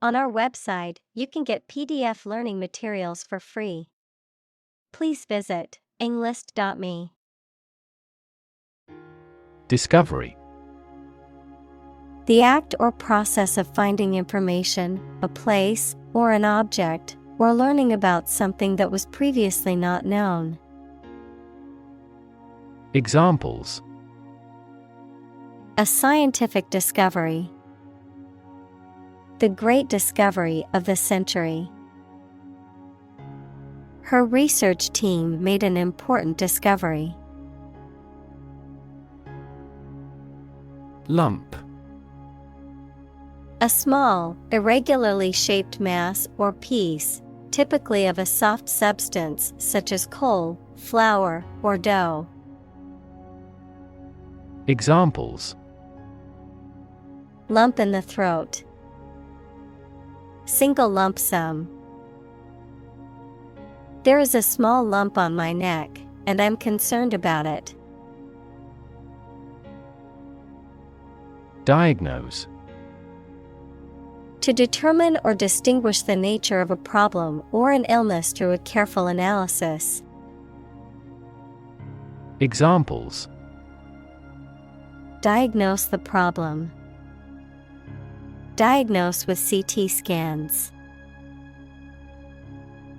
On our website, you can get PDF learning materials for free. Please visit englist.me. Discovery. The act or process of finding information, a place, or an object, or learning about something that was previously not known. Examples: A scientific discovery. The great discovery of the century. Her research team made an important discovery. Lump. A small, irregularly shaped mass or piece, typically of a soft substance such as coal, flour, or dough. Examples: Lump in the throat. Single lump sum. There is a small lump on my neck, and I'm concerned about it. Diagnose. To determine or distinguish the nature of a problem or an illness through a careful analysis. Examples: Diagnose the problem. Diagnose with CT scans.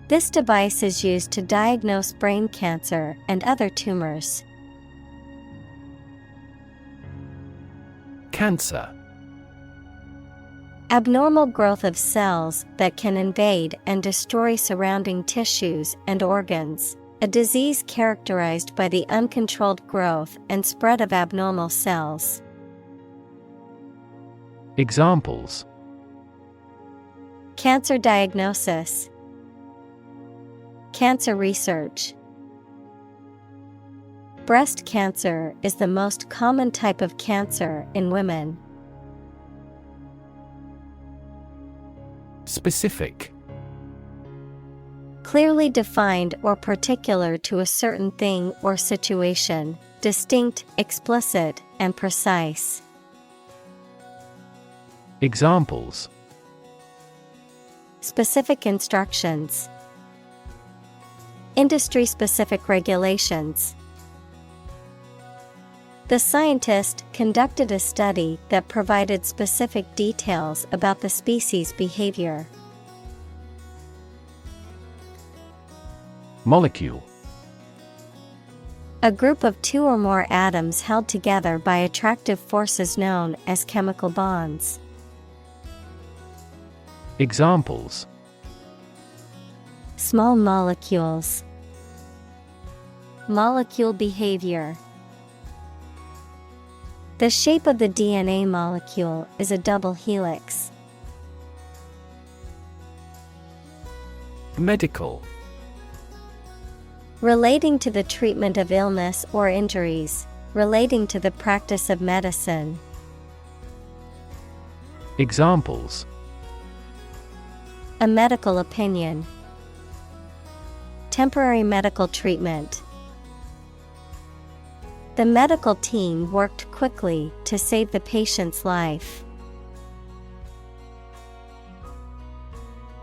This device is used to diagnose brain cancer and other tumors. Cancer. Abnormal growth of cells that can invade and destroy surrounding tissues and organs. A disease characterized by the uncontrolled growth and spread of abnormal cells. Examples: Cancer diagnosis. Cancer research. Breast cancer is the most common type of cancer in women. Specific. Clearly defined or particular to a certain thing or situation, distinct, explicit, and precise. Examples: Specific instructions. Industry-specific regulations. The scientist conducted a study that provided specific details about the species' behavior. Molecule. A group of two or more atoms held together by attractive forces known as chemical bonds. Examples: Small molecules. Molecule behavior. The shape of the DNA molecule is a double helix. Medical. Relating to the treatment of illness or injuries, relating to the practice of medicine. Examples: A medical opinion. Temporary medical treatment. The medical team worked quickly to save the patient's life.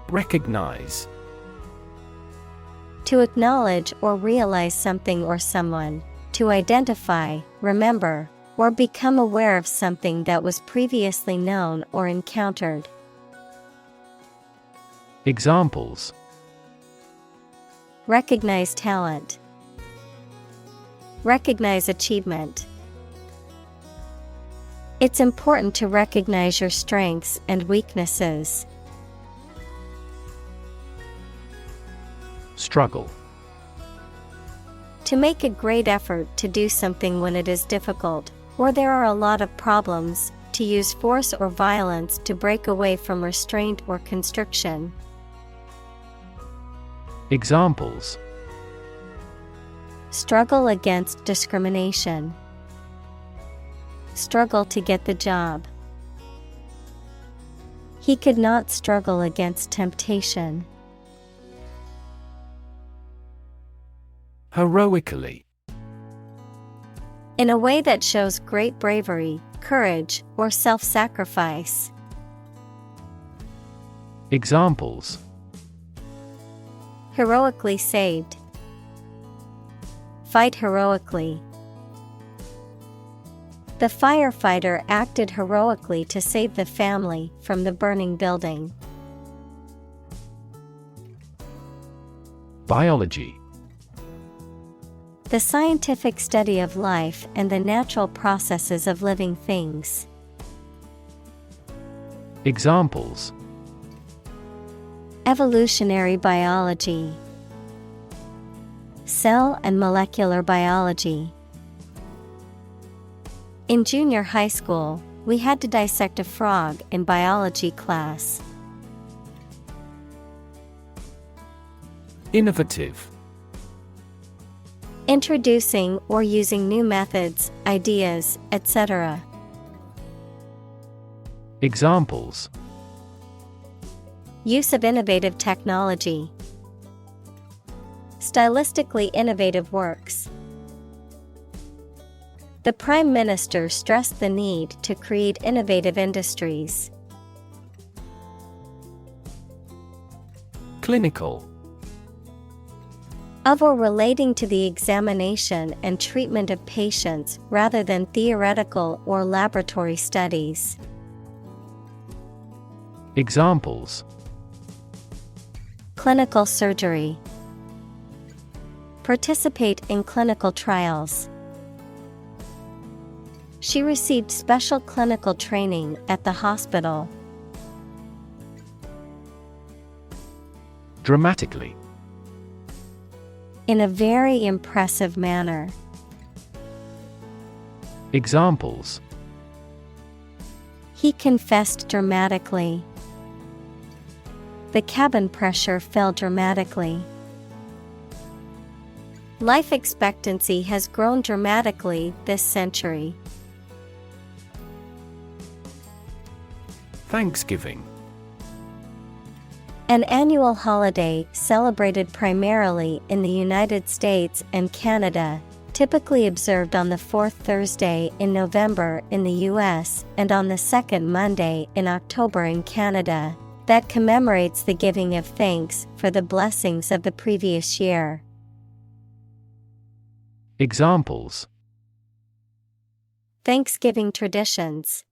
Recognize. To acknowledge or realize something or someone, to identify, remember, or become aware of something that was previously known or encountered. Examples: Recognize talent. Recognize achievement. It's important to recognize your strengths and weaknesses. Struggle. To make a great effort to do something when it is difficult, or there are a lot of problems, to use force or violence to break away from restraint or constriction. Examples: Struggle against discrimination. Struggle to get the job. He could not struggle against temptation. Heroically. In a way that shows great bravery, courage, or self-sacrifice. Examples: heroically saved, fight heroically. The firefighter acted heroically to save the family from the burning building. Biology. The scientific study of life and the natural processes of living things. Examples: evolutionary biology, cell and molecular biology. In junior high school, we had to dissect a frog in biology class. Innovative. Introducing or using new methods, ideas, etc. Examples: use of innovative technology, stylistically innovative works. The Prime Minister stressed the need to create innovative industries. Clinical. Of or relating to the examination and treatment of patients rather than theoretical or laboratory studies. Examples: clinical surgery, participate in clinical trials. She received special clinical training at the hospital. Dramatically. In a very impressive manner. Examples: he confessed dramatically. The cabin pressure fell dramatically. Life expectancy has grown dramatically this century. Thanksgiving. An annual holiday celebrated primarily in the United States and Canada, typically observed on the fourth Thursday in November in the U.S. and on the second Monday in October in Canada, that commemorates the giving of thanks for the blessings of the previous year. Examples: Thanksgiving traditions,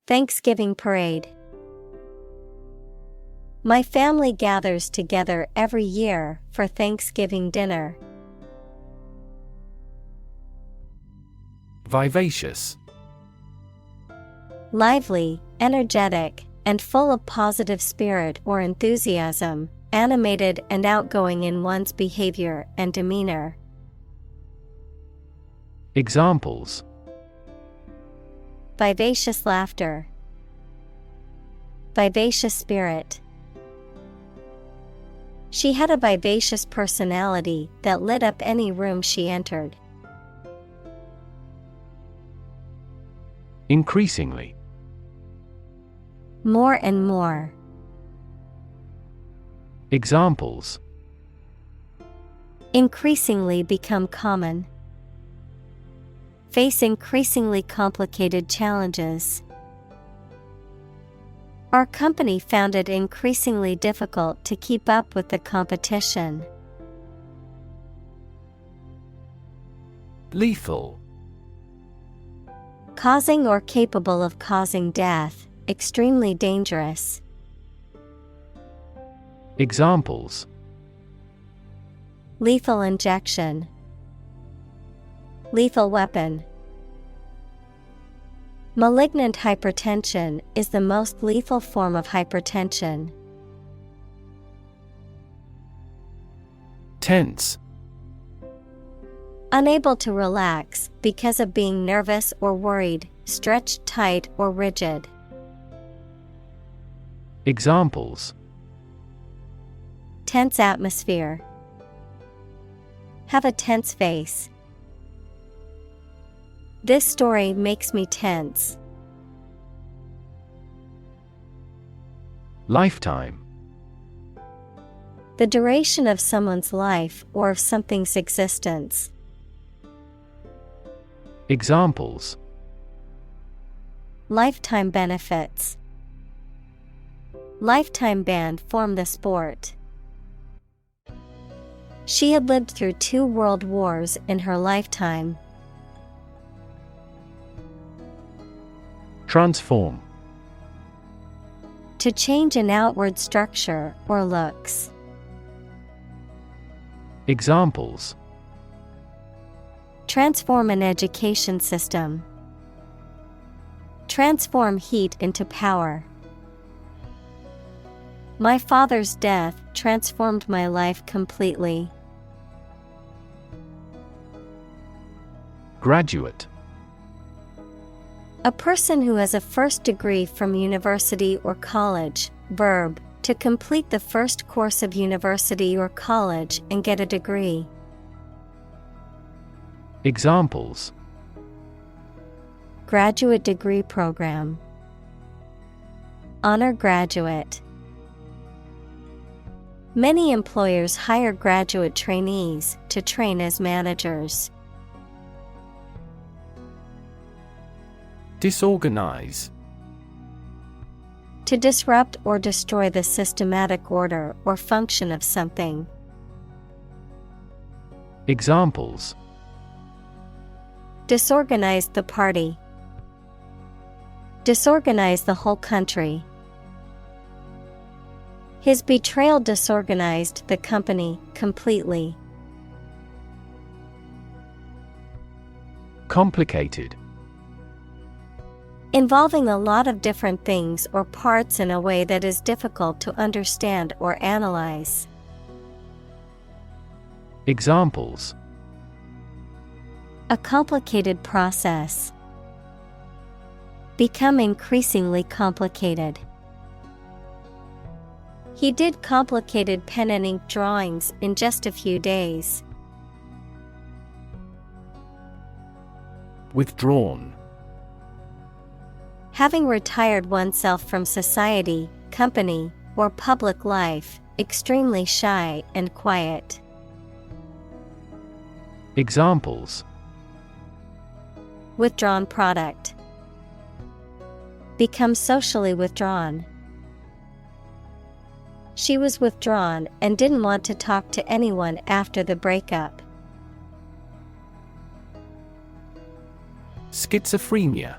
Thanksgiving parade. My family gathers together every year for Thanksgiving dinner. Vivacious. Lively, energetic, and full of positive spirit or enthusiasm, animated and outgoing in one's behavior and demeanor. Examples: vivacious laughter, vivacious spirit. She had a vivacious personality that lit up any room she entered. Increasingly. More and more. Examples: increasingly become common. Face increasingly complicated challenges. Our company found it increasingly difficult to keep up with the competition. Lethal. Causing or capable of causing death, extremely dangerous. Examples: lethal injection, lethal weapon. Malignant hypertension is the most lethal form of hypertension. Tense. Unable to relax because of being nervous or worried, stretched tight or rigid. Examples: tense atmosphere. Have a tense face. This story makes me tense. Lifetime. The duration of someone's life or of something's existence. Examples: lifetime benefits. Lifetime ban form the sport. She had lived through 2 world wars in her lifetime. Transform. To change an outward structure or looks. Examples: Transform an education system. Transform heat into power. My father's death transformed my life completely. Graduate. A person who has a first degree from university or college. Verb, to complete the first course of university or college and get a degree. Examples: Graduate degree program. Honor graduate. Many employers hire graduate trainees to train as managers. Disorganize. To disrupt or destroy the systematic order or function of something. Examples: Disorganize the party. Disorganize the whole country. His betrayal disorganized the company completely. Complicated. Involving a lot of different things or parts in a way that is difficult to understand or analyze. Examples: A complicated process. Become increasingly complicated. He did complicated pen and ink drawings in just a few days. Withdrawn. Having retired oneself from society, company, or public life, extremely shy and quiet. Examples: Withdrawn product. Become socially withdrawn. She was withdrawn and didn't want to talk to anyone after the breakup. Schizophrenia.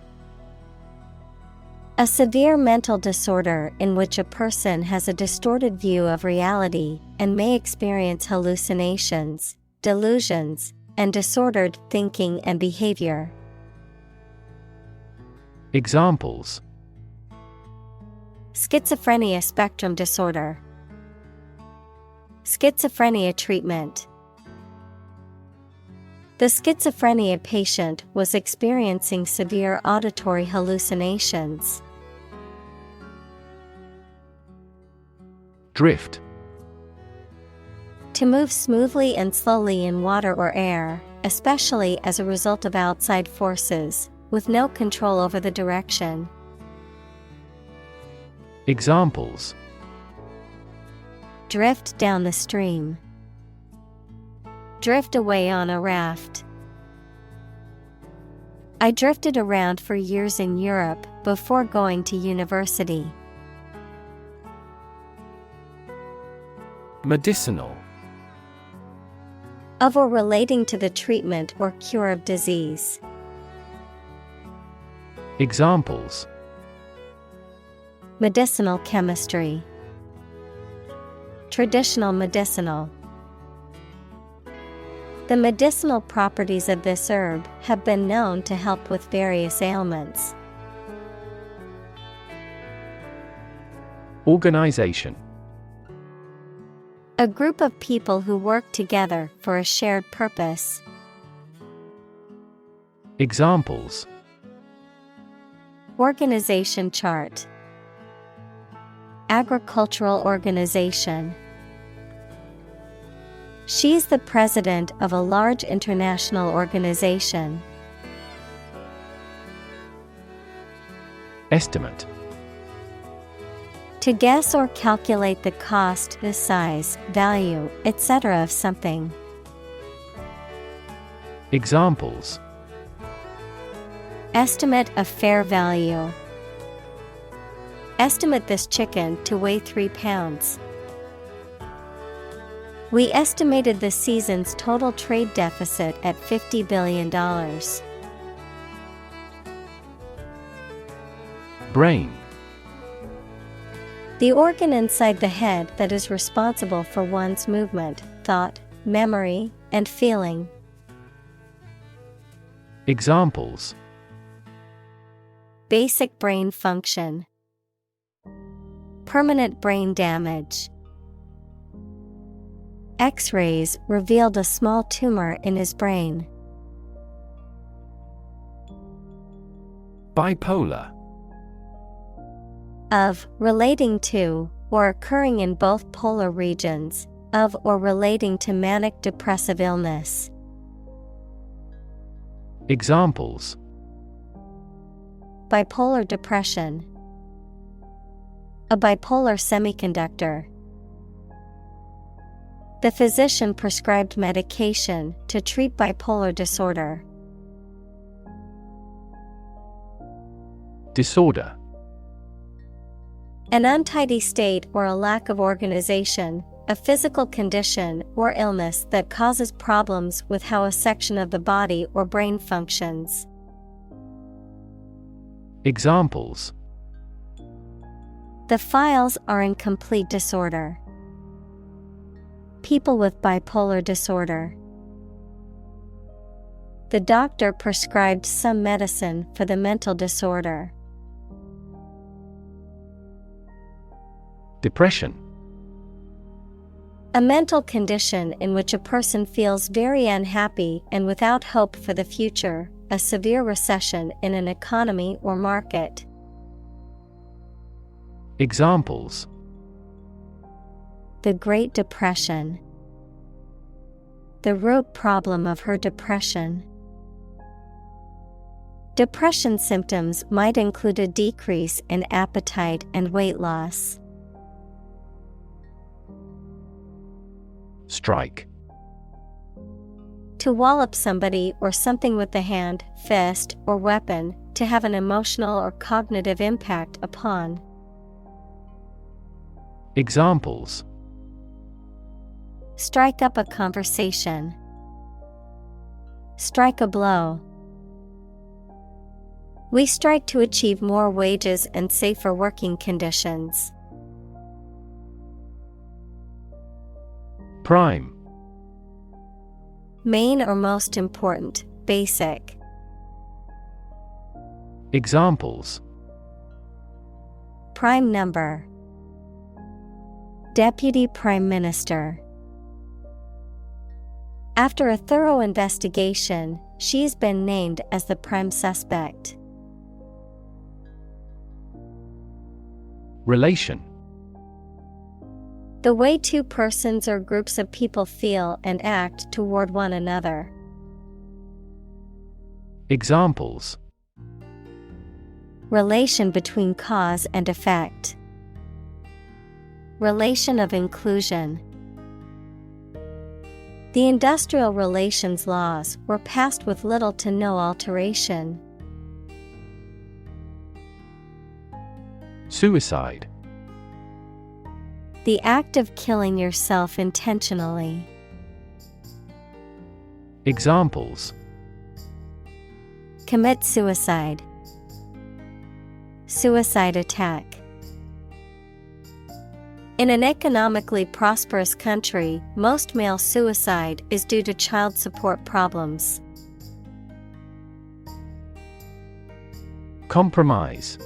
A severe mental disorder in which a person has a distorted view of reality and may experience hallucinations, delusions, and disordered thinking and behavior. Examples: Schizophrenia spectrum disorder. Schizophrenia treatment. The schizophrenia patient was experiencing severe auditory hallucinations. Drift. To move smoothly and slowly in water or air, especially as a result of outside forces, with no control over the direction. Examples: Drift down the stream. Drift away on a raft. I drifted around for years in Europe before going to university. Medicinal. Of or relating to the treatment or cure of disease. Examples: Medicinal chemistry. Traditional medicinal. The medicinal properties of this herb have been known to help with various ailments. Organization. A group of people who work together for a shared purpose. Examples: Organization chart. Agricultural organization. She is the president of a large international organization. Estimate. To guess or calculate the cost, the size, value, etc. of something. Examples: Estimate of fair value. Estimate this chicken to weigh 3 pounds. We estimated the season's total trade deficit at $50 billion. Brain. The organ inside the head that is responsible for one's movement, thought, memory, and feeling. Examples: Basic brain function. Permanent brain damage. X-rays revealed a small tumor in his brain. Bipolar. Of, relating to, or occurring in both polar regions, of or relating to manic depressive illness. Examples: Bipolar depression. A bipolar semiconductor. The physician prescribed medication to treat bipolar disorder. Disorder. An untidy state or a lack of organization, a physical condition or illness that causes problems with how a section of the body or brain functions. Examples: The files are in complete disorder. People with bipolar disorder. The doctor prescribed some medicine for the mental disorder. Depression. A mental condition in which a person feels very unhappy and without hope for the future, a severe recession in an economy or market. Examples: The Great Depression. The root problem of her depression. Depression symptoms might include a decrease in appetite and weight loss. Strike. To wallop somebody or something with the hand, fist, or weapon, to have an emotional or cognitive impact upon. Examples: Strike up a conversation. Strike a blow. We strike to achieve more wages and safer working conditions. Prime. Main or most important, basic. Examples: Prime number. Deputy Prime Minister. After a thorough investigation, she's been named as the prime suspect. Relation. The way two persons or groups of people feel and act toward one another. Examples: Relation between cause and effect. Relation of inclusion. The industrial relations laws were passed with little to no alteration. Suicide. The act of killing yourself intentionally. Examples: Commit suicide. Suicide attack. In an economically prosperous country, most male suicide is due to child support problems. Compromise.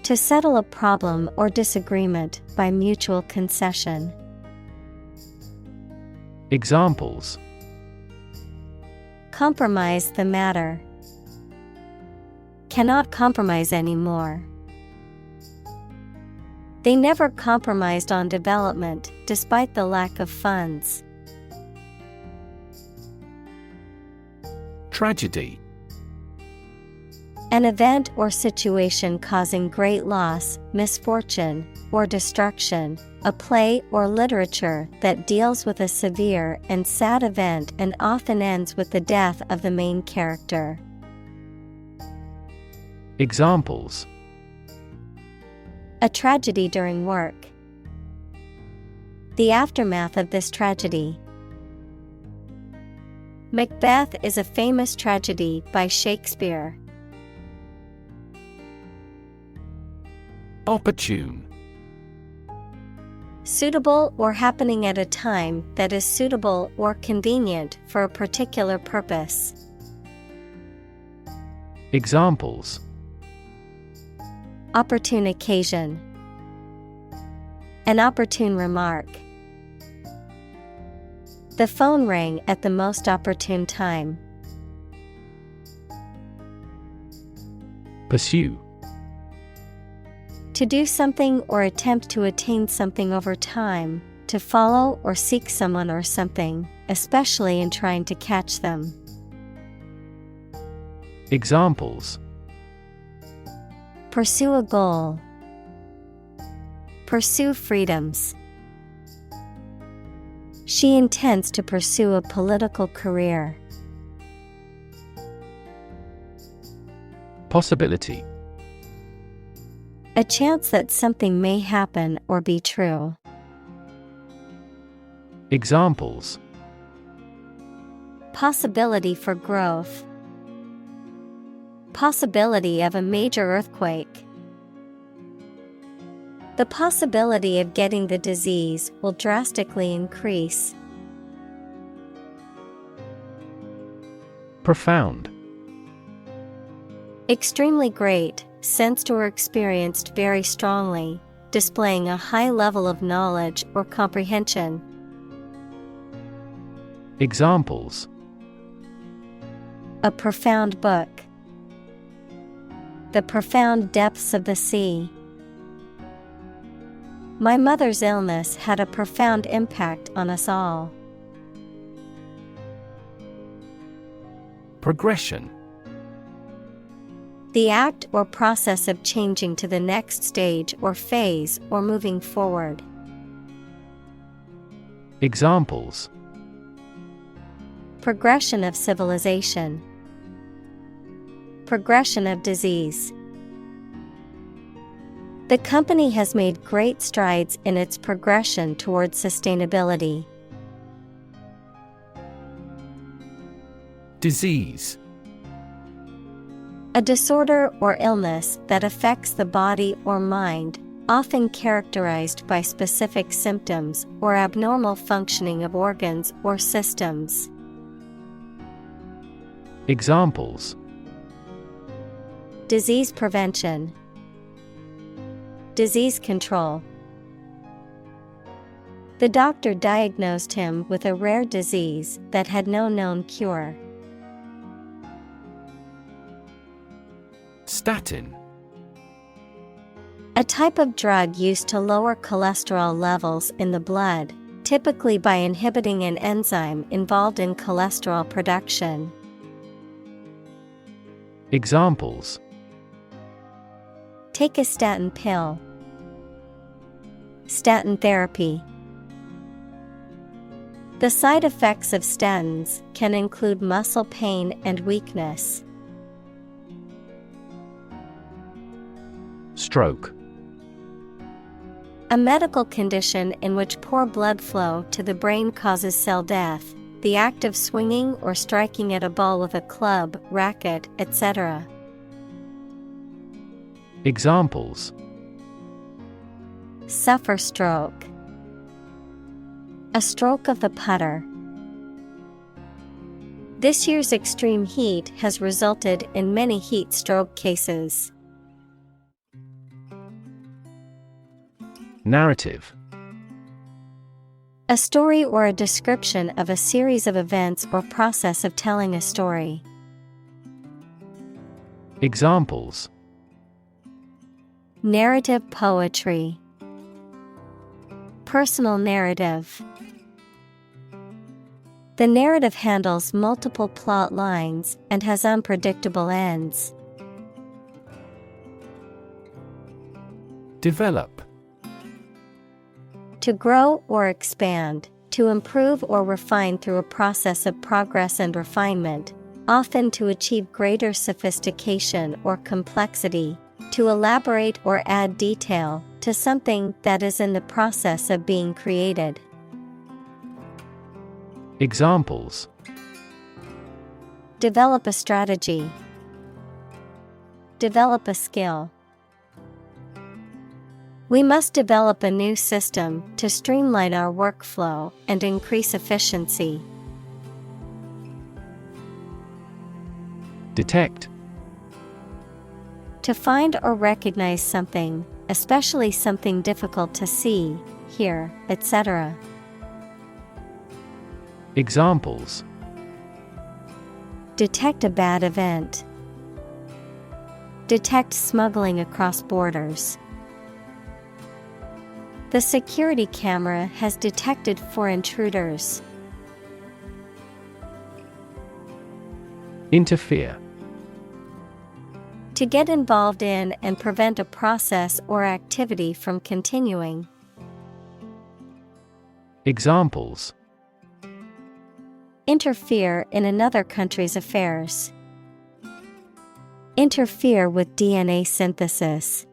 To settle a problem or disagreement by mutual concession. Examples: Compromise the matter. Cannot compromise anymore. They never compromised on development, despite the lack of funds. Tragedy. An event or situation causing great loss, misfortune, or destruction, a play or literature that deals with a severe and sad event and often ends with the death of the main character. Examples: A tragedy during work. The aftermath of this tragedy. Macbeth is a famous tragedy by Shakespeare. Opportune. Suitable or happening at a time that is suitable or convenient for a particular purpose. Examples: Opportune occasion. An opportune remark. The phone rang at the most opportune time. Pursue. To do something or attempt to attain something over time, to follow or seek someone or something, especially in trying to catch them. Examples: Pursue a goal. Pursue freedoms. She intends to pursue a political career. Possibility. A chance that something may happen or be true. Examples: Possibility for growth. Possibility of a major earthquake. The possibility of getting the disease will drastically increase. Profound. Extremely great, sensed or experienced very strongly, displaying a high level of knowledge or comprehension. Examples: A profound book. The profound depths of the sea. My mother's illness had a profound impact on us all. Progression. The act or process of changing to the next stage or phase or moving forward. Examples: Progression of civilization. Progression of disease. The company has made great strides in its progression towards sustainability. Disease. A disorder or illness that affects the body or mind, often characterized by specific symptoms or abnormal functioning of organs or systems. Examples: Disease prevention. Disease control. The doctor diagnosed him with a rare disease that had no known cure. Statin. A type of drug used to lower cholesterol levels in the blood, typically by inhibiting an enzyme involved in cholesterol production. Examples: Take a statin pill. Statin therapy. The side effects of statins can include muscle pain and weakness. Stroke. A medical condition in which poor blood flow to the brain causes cell death, the act of swinging or striking at a ball with a club, racket, etc. Examples: Suffer stroke. A stroke of the putter. This year's extreme heat has resulted in many heat stroke cases. Narrative. A story or a description of a series of events or process of telling a story. Examples: Narrative poetry. Personal narrative. The narrative handles multiple plot lines and has unpredictable ends. Develop. To grow or expand, to improve or refine through a process of progress and refinement, often to achieve greater sophistication or complexity, to elaborate or add detail, to something that is in the process of being created. Examples: Develop a strategy. Develop a skill. We must develop a new system to streamline our workflow and increase efficiency. Detect. To find or recognize something, especially something difficult to see, hear, etc. Examples: Detect a bad event. Detect smuggling across borders. The security camera has detected 4 intruders. Interfere. To get involved in and prevent a process or activity from continuing. Examples: Interfere in another country's affairs. Interfere with DNA synthesis.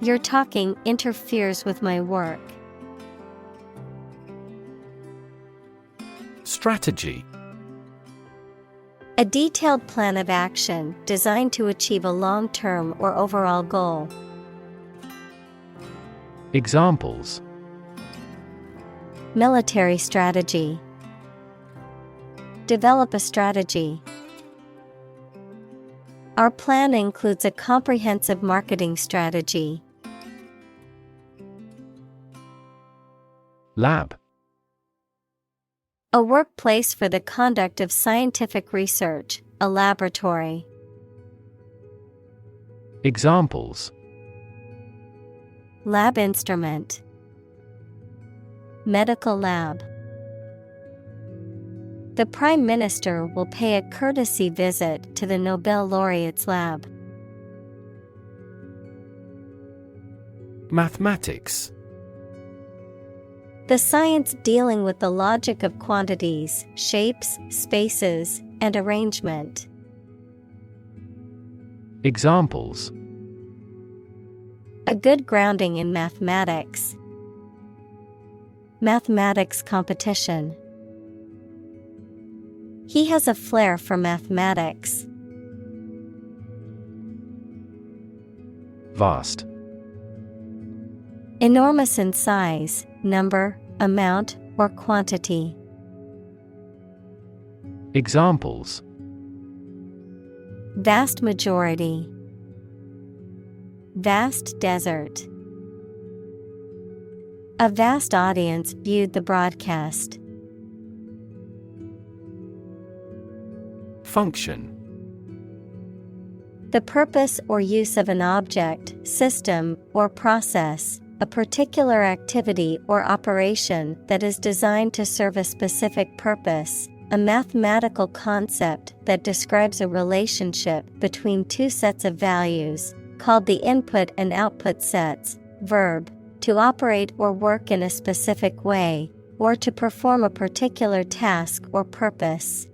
Your talking interferes with my work. Strategy. A detailed plan of action designed to achieve a long-term or overall goal. Examples: Military strategy. Develop a strategy. Our plan includes a comprehensive marketing strategy. Lab. A workplace for the conduct of scientific research, a laboratory. Examples: Lab instrument. Medical lab. The Prime Minister will pay a courtesy visit to the Nobel laureate's lab. Mathematics. The science dealing with the logic of quantities, shapes, spaces, and arrangement. Examples: A good grounding in mathematics. Mathematics competition. He has a flair for mathematics. Vast. Enormous in size, number, amount, or quantity. Examples: Vast majority. Vast desert. A vast audience viewed the broadcast. Function. The purpose or use of an object, system, or process, a particular activity or operation that is designed to serve a specific purpose, a mathematical concept that describes a relationship between two sets of values, called the input and output sets. Verb, to operate or work in a specific way, or to perform a particular task or purpose.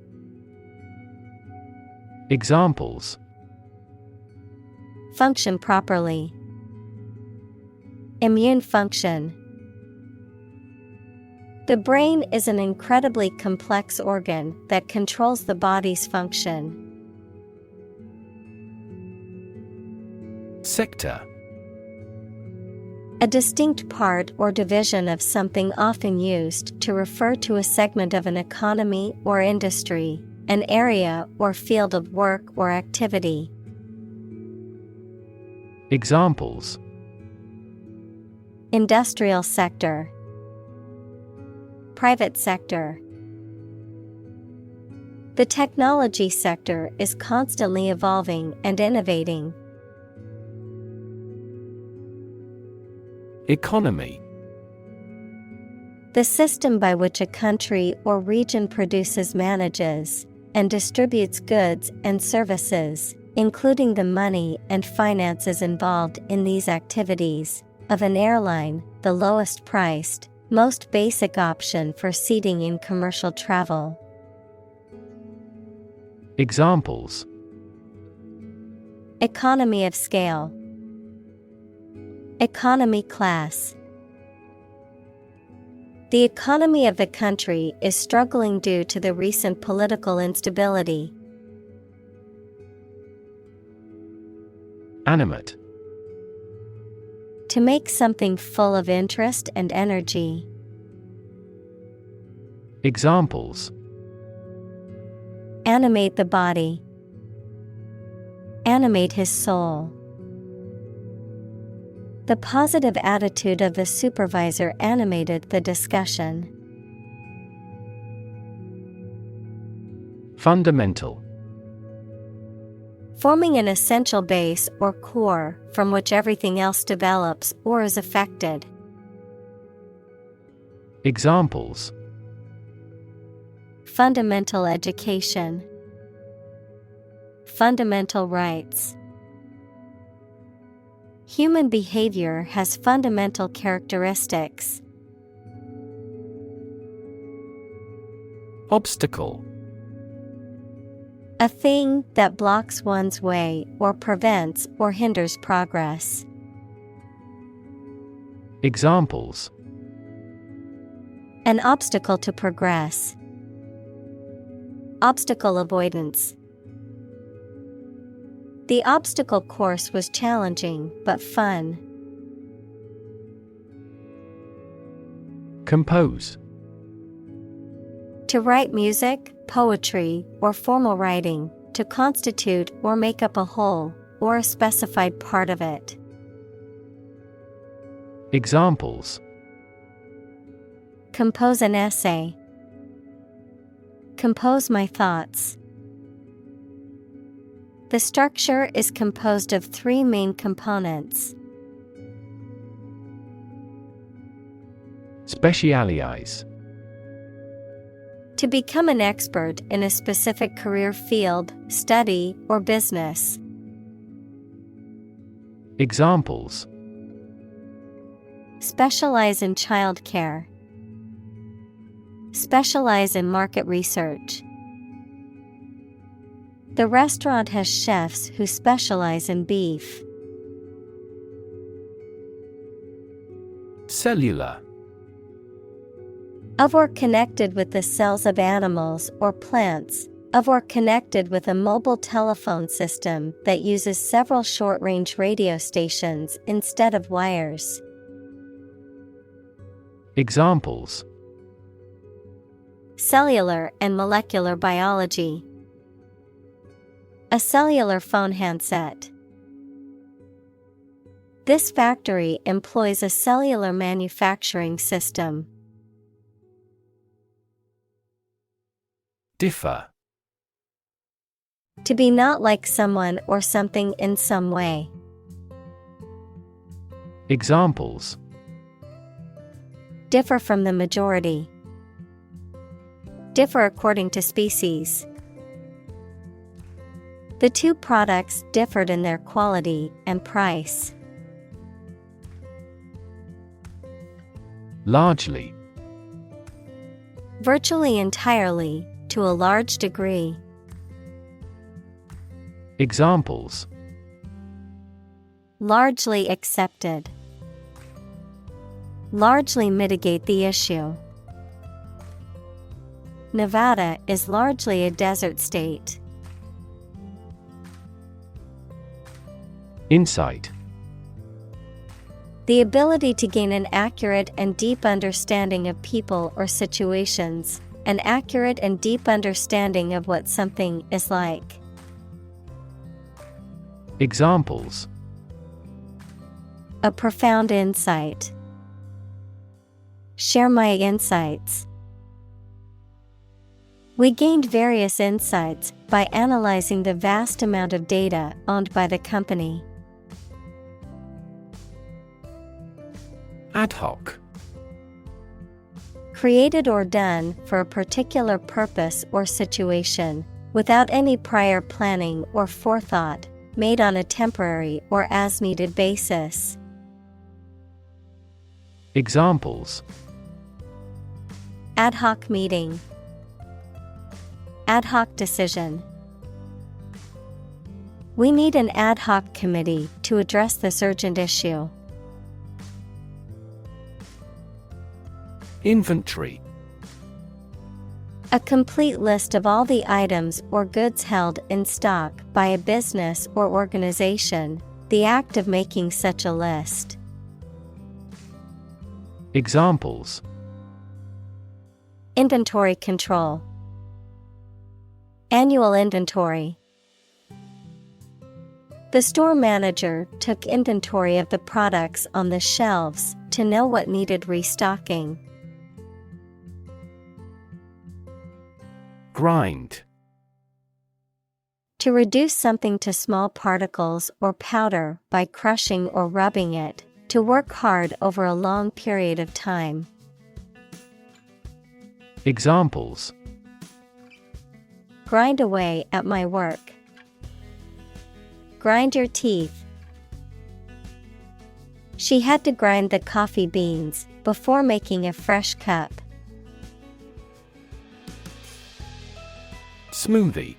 Examples: Function properly. Immune function. The brain is an incredibly complex organ that controls the body's function. Sector. A distinct part or division of something often used to refer to a segment of an economy or industry, an area or field of work or activity. Examples: Industrial sector. Private sector. The technology sector is constantly evolving and innovating. Economy. The system by which a country or region produces, manages, and distributes goods and services, including the money and finances involved in these activities, of an airline, the lowest priced, most basic option for seating in commercial travel. Examples: Economy of scale. Economy class. The economy of the country is struggling due to the recent political instability. Animate. To make something full of interest and energy. Examples: Animate the body. Animate his soul. The positive attitude of the supervisor animated the discussion. Fundamental. Forming an essential base or core from which everything else develops or is affected. Examples: Fundamental education. Fundamental rights. Human behavior has fundamental characteristics. Obstacle. A thing that blocks one's way or prevents or hinders progress. Examples: An obstacle to progress. Obstacle avoidance. The obstacle course was challenging but fun. Compose. To write music, poetry, or formal writing, to constitute or make up a whole, or a specified part of it. Examples: Compose an essay. Compose my thoughts. The structure is composed of 3 main components. Specialize. To become an expert in a specific career field, study, or business. Examples: Specialize in childcare. Specialize in market research. The restaurant has chefs who specialize in beef. Cellular. Of or connected with the cells of animals or plants. Of or connected with a mobile telephone system that uses several short-range radio stations instead of wires. Examples: Cellular and molecular biology. A cellular phone handset. This factory employs a cellular manufacturing system. Differ. To be not like someone or something in some way. Examples: Differ from the majority. Differ according to species. The 2 products differed in their quality and price. Largely. Virtually entirely, to a large degree. Examples: Largely accepted. Largely mitigate the issue. Nevada is largely a desert state. Insight. The ability to gain an accurate and deep understanding of people or situations, an accurate and deep understanding of what something is like. Examples: A profound insight. Share my insights. We gained various insights by analyzing the vast amount of data owned by the company. Ad hoc. Created or done for a particular purpose or situation, without any prior planning or forethought, made on a temporary or as-needed basis. Examples: Ad hoc meeting. Ad hoc decision. We need an ad hoc committee to address this urgent issue. Inventory. A complete list of all the items or goods held in stock by a business or organization, the act of making such a list. Examples: Inventory control. Annual inventory. The store manager took inventory of the products on the shelves to know what needed restocking. Grind. To reduce something to small particles or powder by crushing or rubbing it, to work hard over a long period of time. Examples: Grind away at my work. Grind your teeth. She had to grind the coffee beans before making a fresh cup. Smoothie.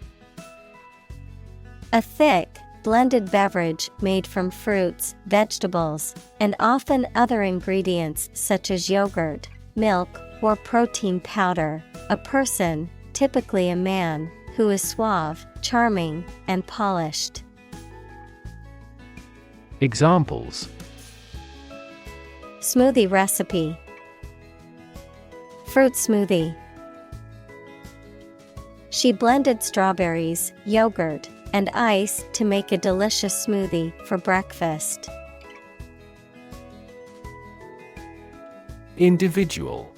A thick, blended beverage made from fruits, vegetables, and often other ingredients such as yogurt, milk, or protein powder. A person, typically a man, who is suave, charming, and polished. Examples: Smoothie recipe. Fruit smoothie. She blended strawberries, yogurt, and ice to make a delicious smoothie for breakfast. Individual.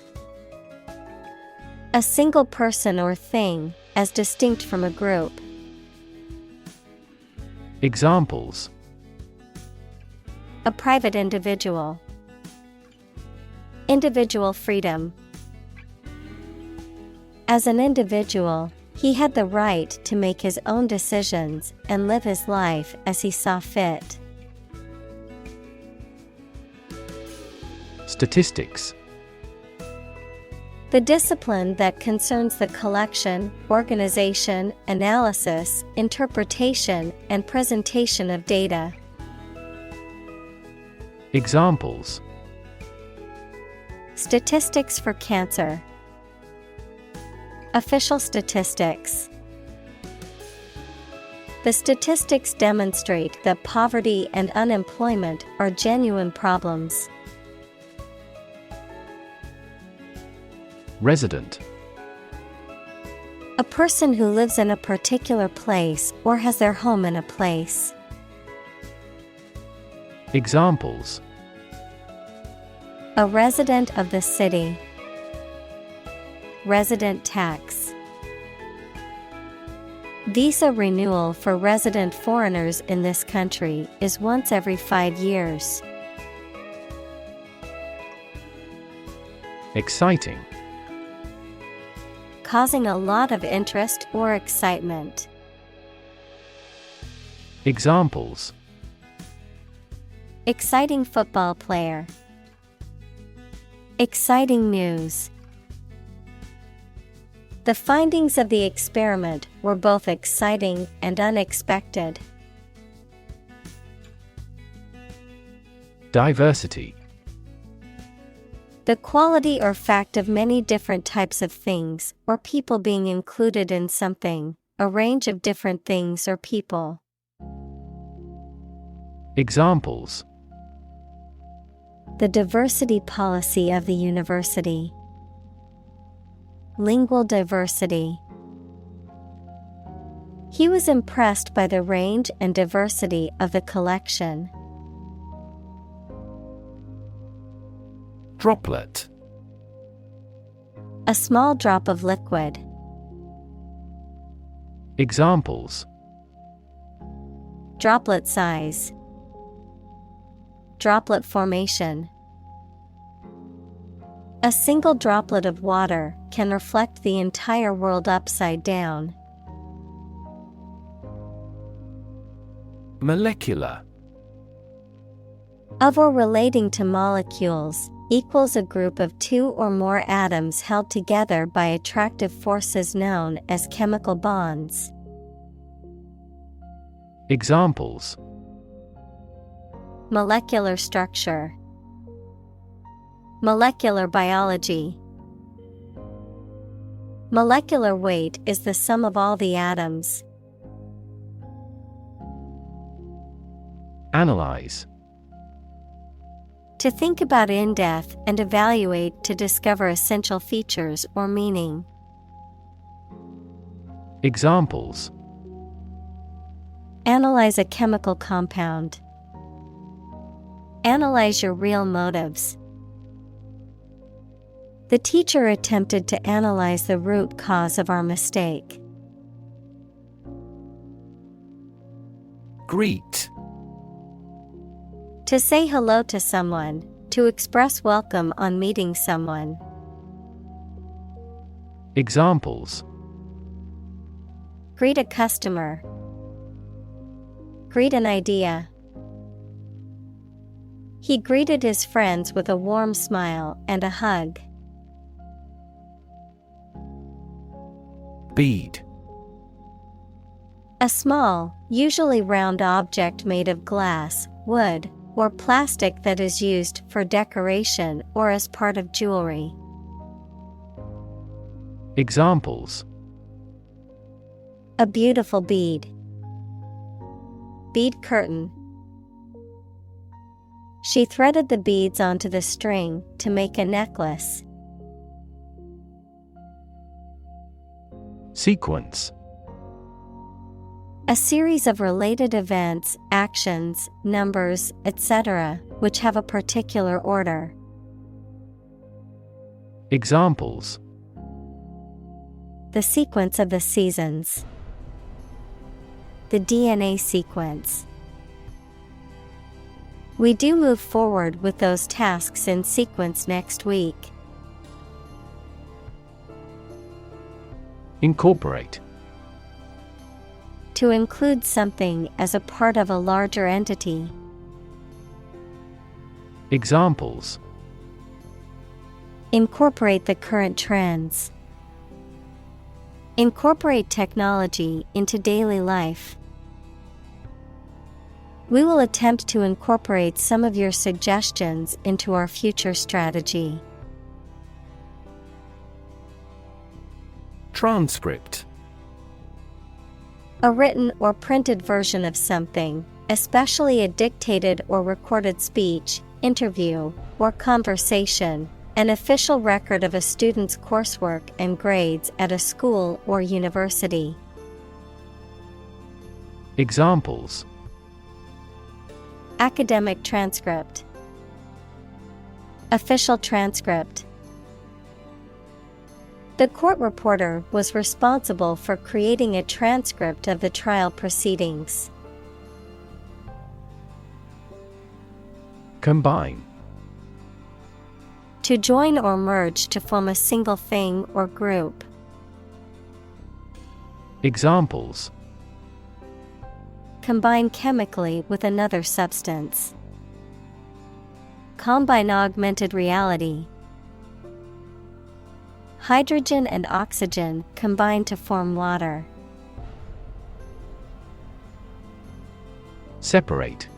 A single person or thing, as distinct from a group. Examples: A private individual. Individual freedom. As an individual, he had the right to make his own decisions and live his life as he saw fit. Statistics. The discipline that concerns the collection, organization, analysis, interpretation, and presentation of data. Examples: Statistics for cancer. Official statistics. The statistics demonstrate that poverty and unemployment are genuine problems. Resident. A person who lives in a particular place or has their home in a place. Examples: A resident of the city. Resident tax. Visa renewal for resident foreigners in this country is once every 5 years. Exciting. Causing a lot of interest or excitement. Examples: Exciting football player. Exciting news. The findings of the experiment were both exciting and unexpected. Diversity. The quality or fact of many different types of things or people being included in something, a range of different things or people. Examples: The diversity policy of the university. Lingual diversity. He was impressed by the range and diversity of the collection. Droplet. A small drop of liquid. Examples: Droplet size. Droplet formation. A single droplet of water can reflect the entire world upside down. Molecular. Of or relating to molecules, equals a group of two or more atoms held together by attractive forces known as chemical bonds. Examples: Molecular structure. Molecular biology. Molecular weight is the sum of all the atoms. Analyze. To think about in depth and evaluate to discover essential features or meaning. Examples. Analyze a chemical compound. Analyze your real motives. The teacher attempted to analyze the root cause of our mistake. Greet. To say hello to someone, to express welcome on meeting someone. Examples. Greet a customer. Greet an idea. He greeted his friends with a warm smile and a hug. Bead. A small, usually round object made of glass, wood, or plastic that is used for decoration or as part of jewelry. Examples. A beautiful bead. Bead curtain. She threaded the beads onto the string to make a necklace. Sequence. A series of related events, actions, numbers, etc., which have a particular order. Examples. The sequence of the seasons. The DNA sequence. We do move forward with those tasks in sequence next week. Incorporate. To include something as a part of a larger entity. Examples. Incorporate the current trends. Incorporate technology into daily life. We will attempt to incorporate some of your suggestions into our future strategy. Transcript. A written or printed version of something, especially a dictated or recorded speech, interview, or conversation, an official record of a student's coursework and grades at a school or university. Examples. Academic transcript. Official transcript. The court reporter was responsible for creating a transcript of the trial proceedings. Combine. To join or merge to form a single thing or group. Examples. Combine chemically with another substance. Combine augmented reality. Hydrogen and oxygen combine to form water. Separate.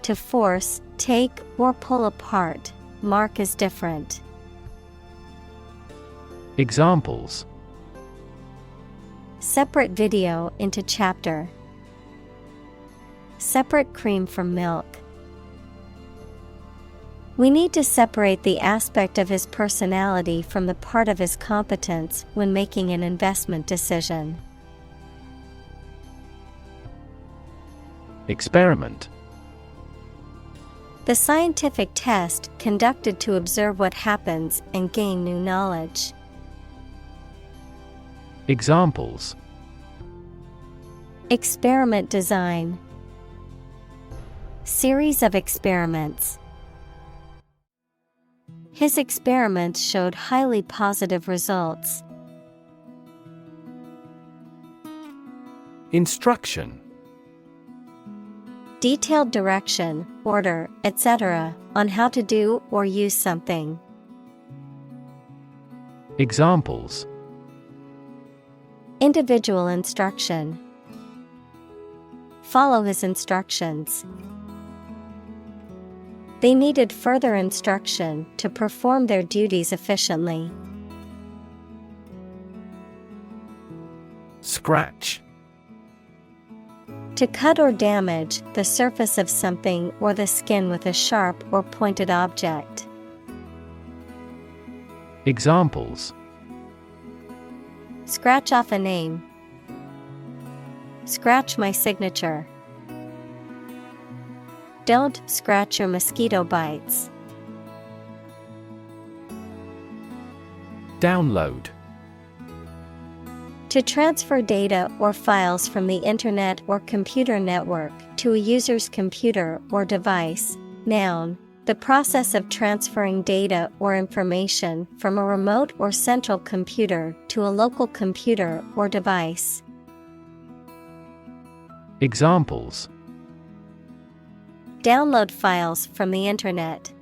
To force, take, or pull apart, mark as different. Examples. Separate video into chapter. Separate cream from milk. We need to separate the aspect of his personality from the part of his competence when making an investment decision. Experiment. The scientific test conducted to observe what happens and gain new knowledge. Examples. Experiment design. Series of experiments. His experiments showed highly positive results. Instruction. Detailed direction, order, etc., on how to do or use something. Examples. Individual instruction. Follow his instructions. They needed further instruction to perform their duties efficiently. Scratch. To cut or damage the surface of something or the skin with a sharp or pointed object. Examples: Scratch off a name. Scratch my signature. Don't scratch your mosquito bites. Download. To transfer data or files from the Internet or computer network to a user's computer or device. Noun. The process of transferring data or information from a remote or central computer to a local computer or device. Examples: Download files from the Internet.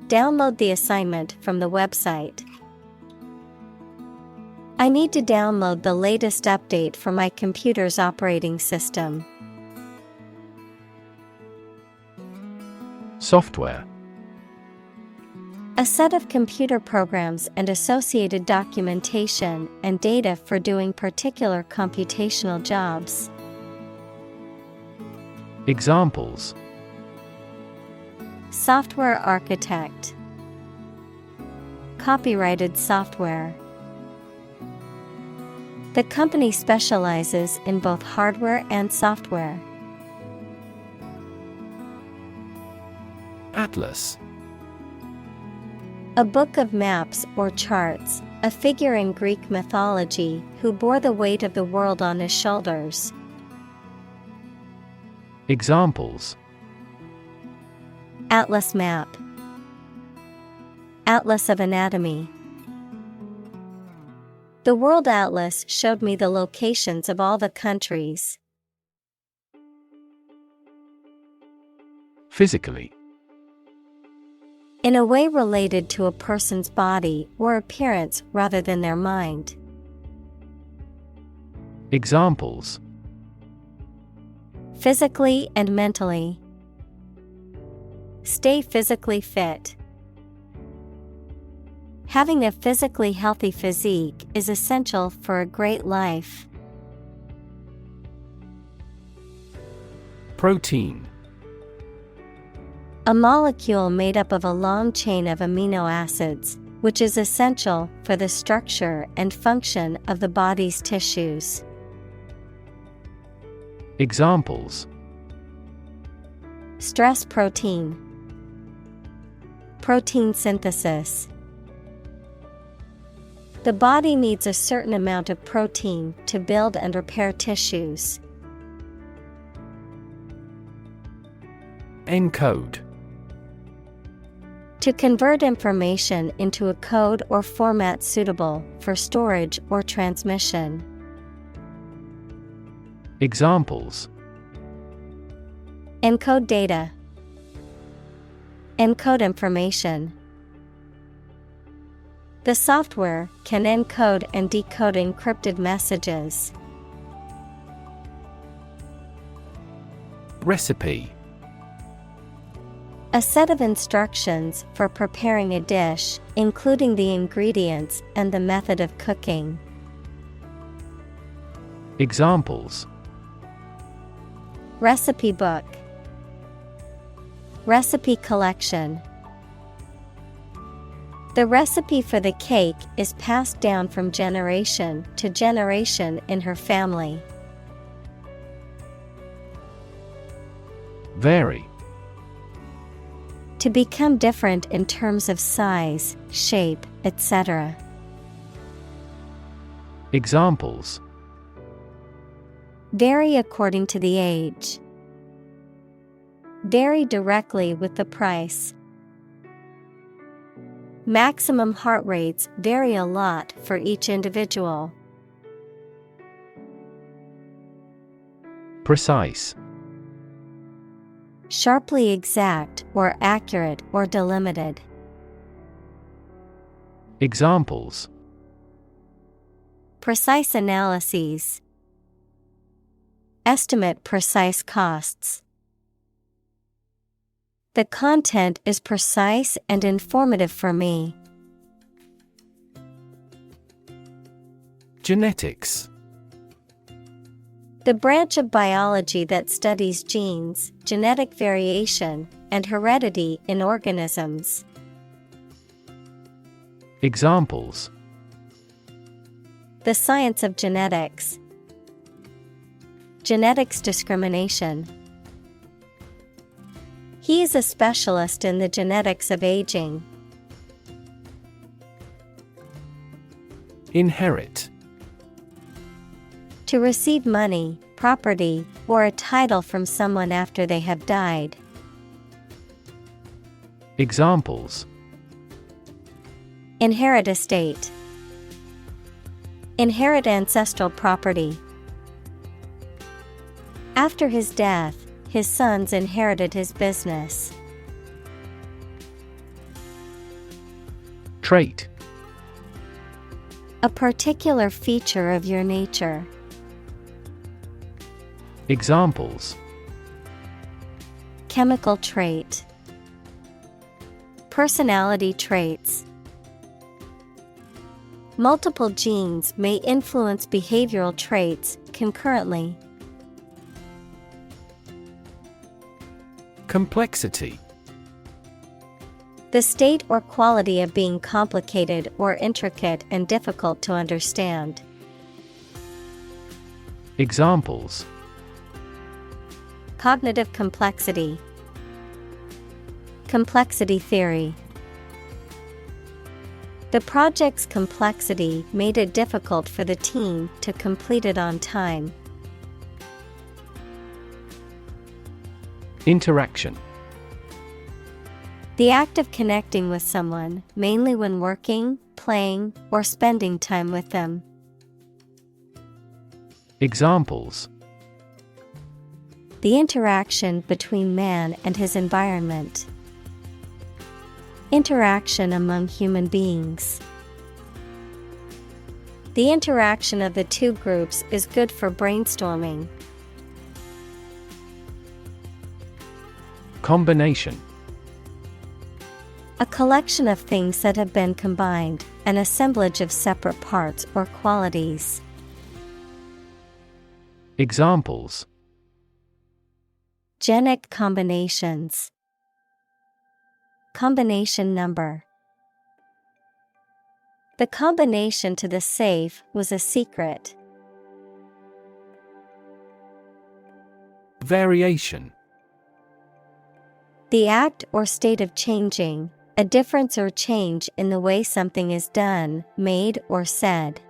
Download the assignment from the website. I need to download the latest update for my computer's operating system. Software. A set of computer programs and associated documentation and data for doing particular computational jobs. Examples: Software architect. Copyrighted software. The company specializes in both hardware and software. Atlas. A book of maps or charts, a figure in Greek mythology who bore the weight of the world on his shoulders. Examples: Atlas map. Atlas of anatomy. The World Atlas showed me the locations of all the countries. Physically. In a way related to a person's body or appearance rather than their mind. Examples: Physically and mentally. Stay physically fit. Having a physically healthy physique is essential for a great life. Protein. A molecule made up of a long chain of amino acids, which is essential for the structure and function of the body's tissues. Examples: Stress protein. Protein synthesis. The body needs a certain amount of protein to build and repair tissues. Encode. To convert information into a code or format suitable for storage or transmission. Examples: Encode data. Encode information. The software can encode and decode encrypted messages. Recipe. A set of instructions for preparing a dish, including the ingredients and the method of cooking. Examples: Recipe book. Recipe collection. The recipe for the cake is passed down from generation to generation in her family. Vary. To become different in terms of size, shape, etc. Examples: Vary according to the age. Vary directly with the price. Maximum heart rates vary a lot for each individual. Precise. Sharply exact or accurate or delimited. Examples: Precise analyses. Estimate precise costs. The content is precise and informative for me. Genetics. The branch of biology that studies genes, genetic variation, and heredity in organisms. Examples: The science of genetics. Genetics discrimination. He is a specialist in the genetics of aging. Inherit. To receive money, property, or a title from someone after they have died. Examples: Inherit estate. Inherit ancestral property. After his death, his sons inherited his business. Trait. A particular feature of your nature. Examples: Chemical trait. Personality traits. Multiple genes may influence behavioral traits concurrently. Complexity. The state or quality of being complicated or intricate and difficult to understand. Examples: Cognitive complexity. Complexity theory. The project's complexity made it difficult for the team to complete it on time. Interaction. The act of connecting with someone, mainly when working, playing, or spending time with them. Examples: The interaction between man and his environment. Interaction among human beings. The interaction of the two groups is good for brainstorming. Combination. A collection of things that have been combined, an assemblage of separate parts or qualities. Examples: Genic combinations. Combination number. The combination to the safe was a secret. Variation. The act or state of changing, a difference or change in the way something is done, made, or said.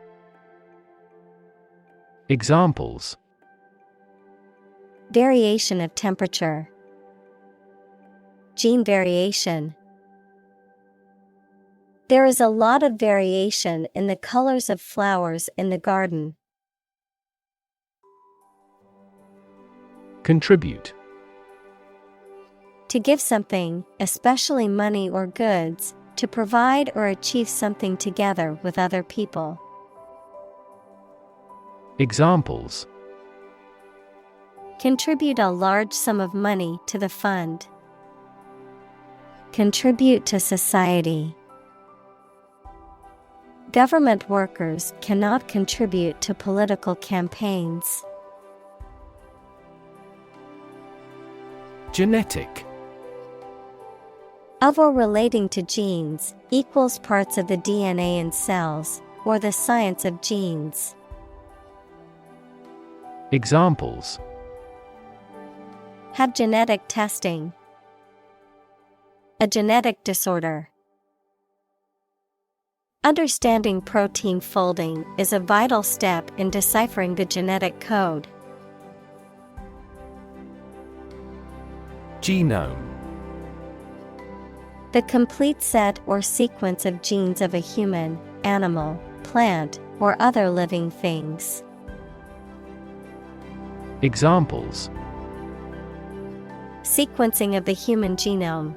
Examples: Variation of temperature. Gene variation. There is a lot of variation in the colors of flowers in the garden. Contribute. To give something, especially money or goods, to provide or achieve something together with other people. Examples: Contribute a large sum of money to the fund. Contribute to society. Government workers cannot contribute to political campaigns. Genetic. Of or relating to genes, equals parts of the DNA in cells, or the science of genes. Examples: Have genetic testing. A genetic disorder. Understanding protein folding is a vital step in deciphering the genetic code. Genome. The complete set or sequence of genes of a human, animal, plant, or other living things. Examples: Sequencing of the human genome.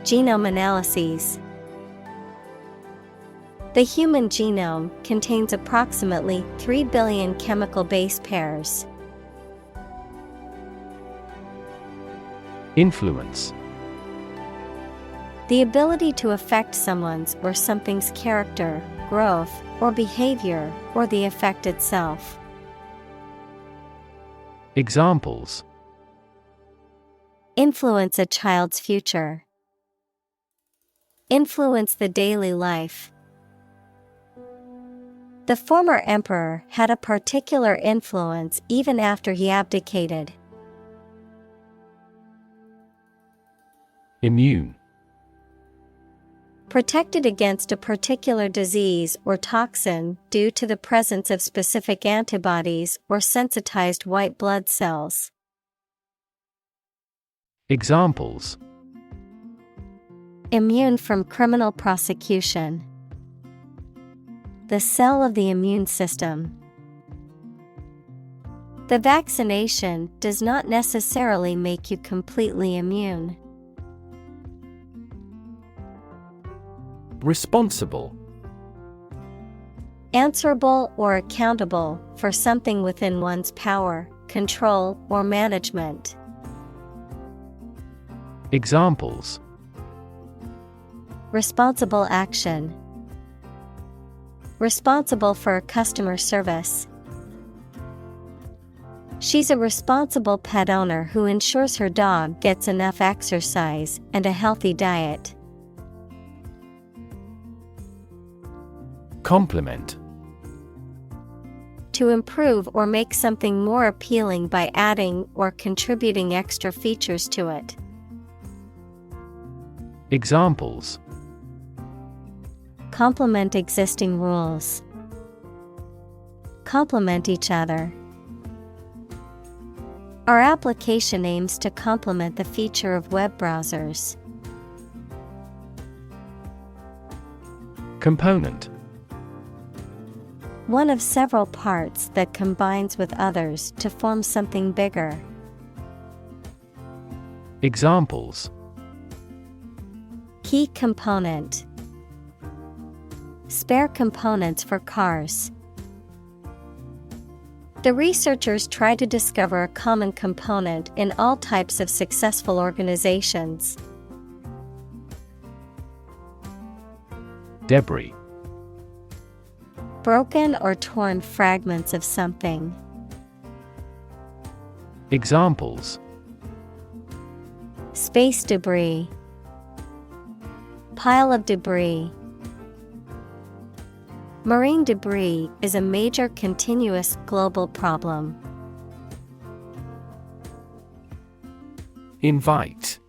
Genome analyses. The human genome contains approximately 3 billion chemical base pairs. Influence. The ability to affect someone's or something's character, growth, or behavior, or the effect itself. Examples. Influence a child's future. Influence the daily life. The former emperor had a particular influence even after he abdicated. Immune. Protected against a particular disease or toxin due to the presence of specific antibodies or sensitized white blood cells. Examples. Immune from criminal prosecution. The cell of the immune system. The vaccination does not necessarily make you completely immune. Responsible. Answerable or accountable for something within one's power, control, or management. Examples. Responsible action. Responsible for customer service. She's a responsible pet owner who ensures her dog gets enough exercise and a healthy diet. Complement. To improve or make something more appealing by adding or contributing extra features to it. Examples. Complement existing rules. Complement each other. Our application aims to complement the feature of web browsers. Component. One of several parts that combines with others to form something bigger. Examples. Key component. Spare components for cars. The researchers try to discover a common component in all types of successful organizations. Debris. Broken or torn fragments of something. Examples. Space debris. Pile of debris. Marine debris is a major continuous global problem. Invite.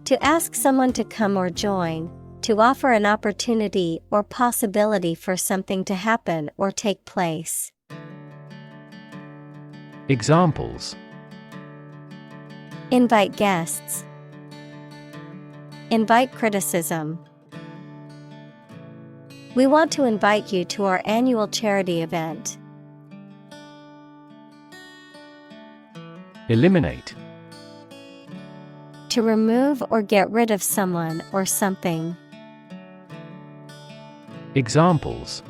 To ask someone to come or join, to offer an opportunity or possibility for something to happen or take place. Examples. Invite guests. Invite criticism. We want to invite you to our annual charity event. Eliminate. To remove or get rid of someone or something. Examples.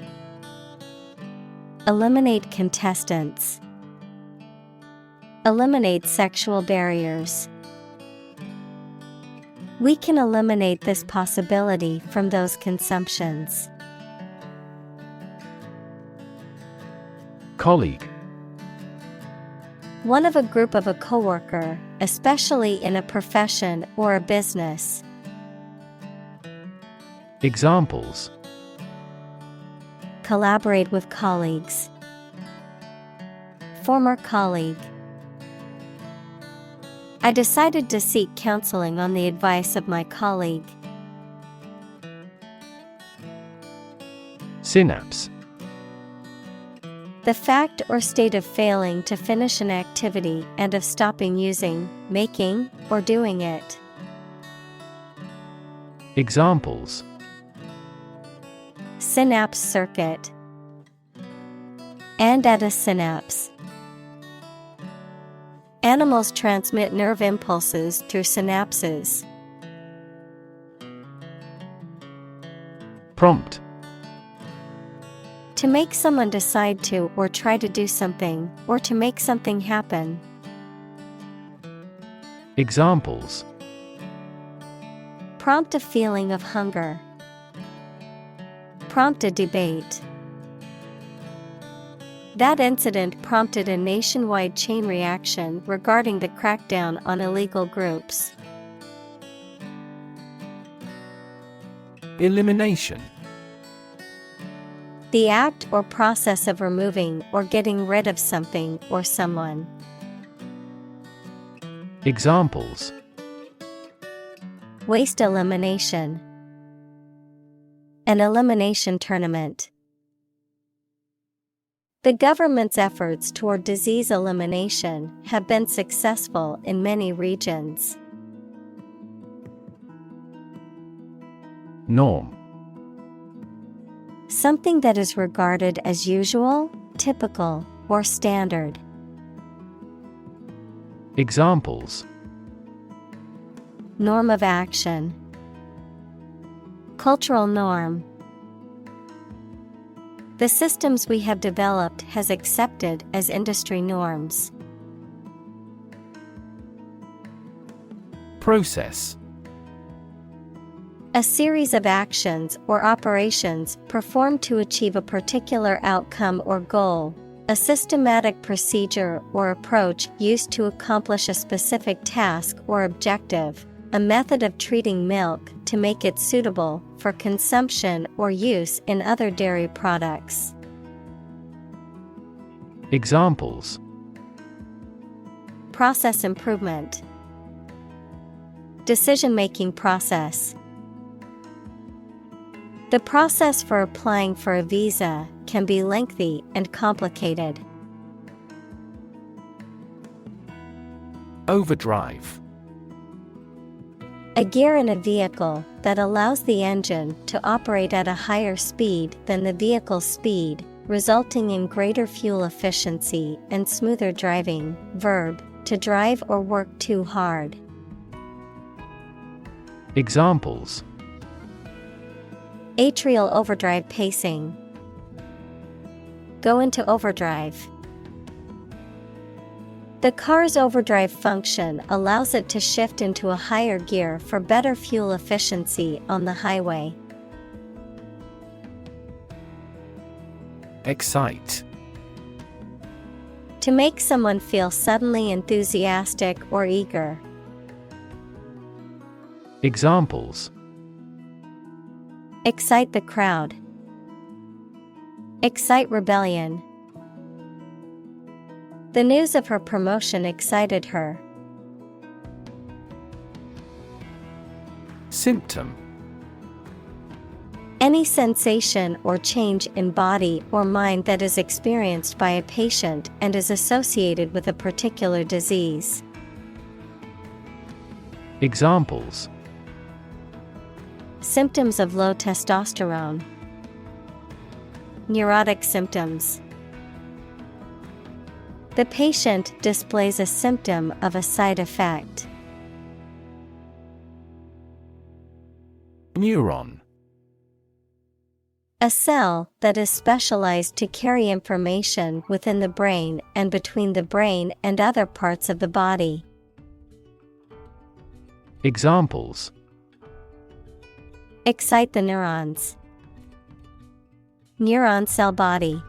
Eliminate contestants. Eliminate sexual barriers. We can eliminate this possibility from those consumptions. Colleague. One of a group of a coworker, especially in a profession or a business. Examples. Collaborate with colleagues. Former colleague. I decided to seek counseling on the advice of my colleague. Synapse. The fact or state of failing to finish an activity and of stopping using, making, or doing it. Examples. Synapse circuit. And at a synapse. Animals transmit nerve impulses through synapses. Prompt. To make someone decide to or try to do something, or to make something happen. Examples: prompt a feeling of hunger, prompt a debate. That incident prompted a nationwide chain reaction regarding the crackdown on illegal groups. Elimination. The act or process of removing or getting rid of something or someone. Examples: waste elimination, an elimination tournament. The government's efforts toward disease elimination have been successful in many regions. Norm. Something that is regarded as usual, typical, or standard. Examples: norm of action, cultural norm. The systems we have developed has accepted as industry norms. Process. A series of actions or operations performed to achieve a particular outcome or goal. A systematic procedure or approach used to accomplish a specific task or objective. A method of treating milk to make it suitable for consumption or use in other dairy products. Examples: process improvement, decision-making process. The process for applying for a visa can be lengthy and complicated. Overdrive. A gear in a vehicle that allows the engine to operate at a higher speed than the vehicle's speed, resulting in greater fuel efficiency and smoother driving. Verb, to drive or work too hard. Examples: atrial overdrive pacing, go into overdrive. The car's overdrive function allows it to shift into a higher gear for better fuel efficiency on the highway. Excite. To make someone feel suddenly enthusiastic or eager. Examples: excite the crowd, excite rebellion. The news of her promotion excited her. Symptom. Any sensation or change in body or mind that is experienced by a patient and is associated with a particular disease. Examples: symptoms of low testosterone, neurotic symptoms. The patient displays a symptom of a side effect. Neuron. A cell that is specialized to carry information within the brain and between the brain and other parts of the body. Examples: excite the neurons, neuron cell body.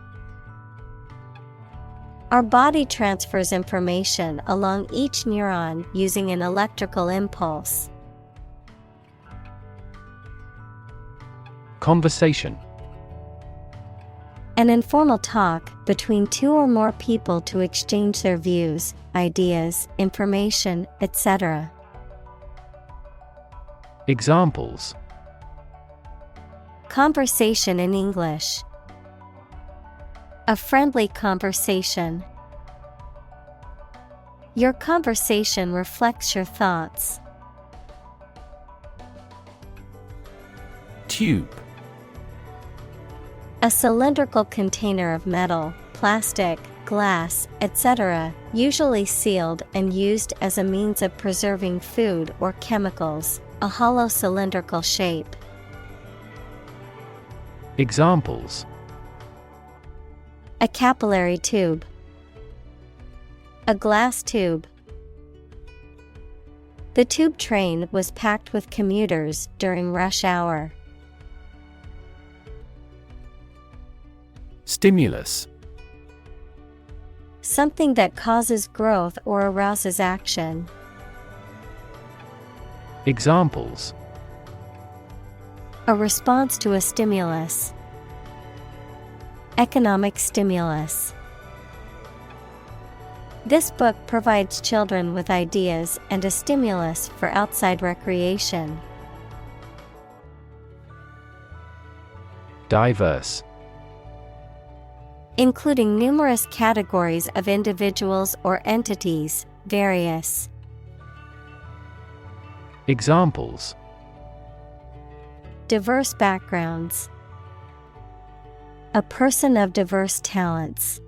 Our body transfers information along each neuron using an electrical impulse. Conversation. An informal talk between two or more people to exchange their views, ideas, information, etc. Examples: conversation in English, a friendly conversation. Your conversation reflects your thoughts. Tube. A cylindrical container of metal, plastic, glass, etc., usually sealed and used as a means of preserving food or chemicals, a hollow cylindrical shape. Examples: a capillary tube, a glass tube. The tube train was packed with commuters during rush hour. Stimulus. Something that causes growth or arouses action. Examples: A response to a stimulus. Economic stimulus. This book provides children with ideas and a stimulus for outside recreation. Diverse. Including numerous categories of individuals or entities, various. Examples: Diverse backgrounds. A person of diverse talents.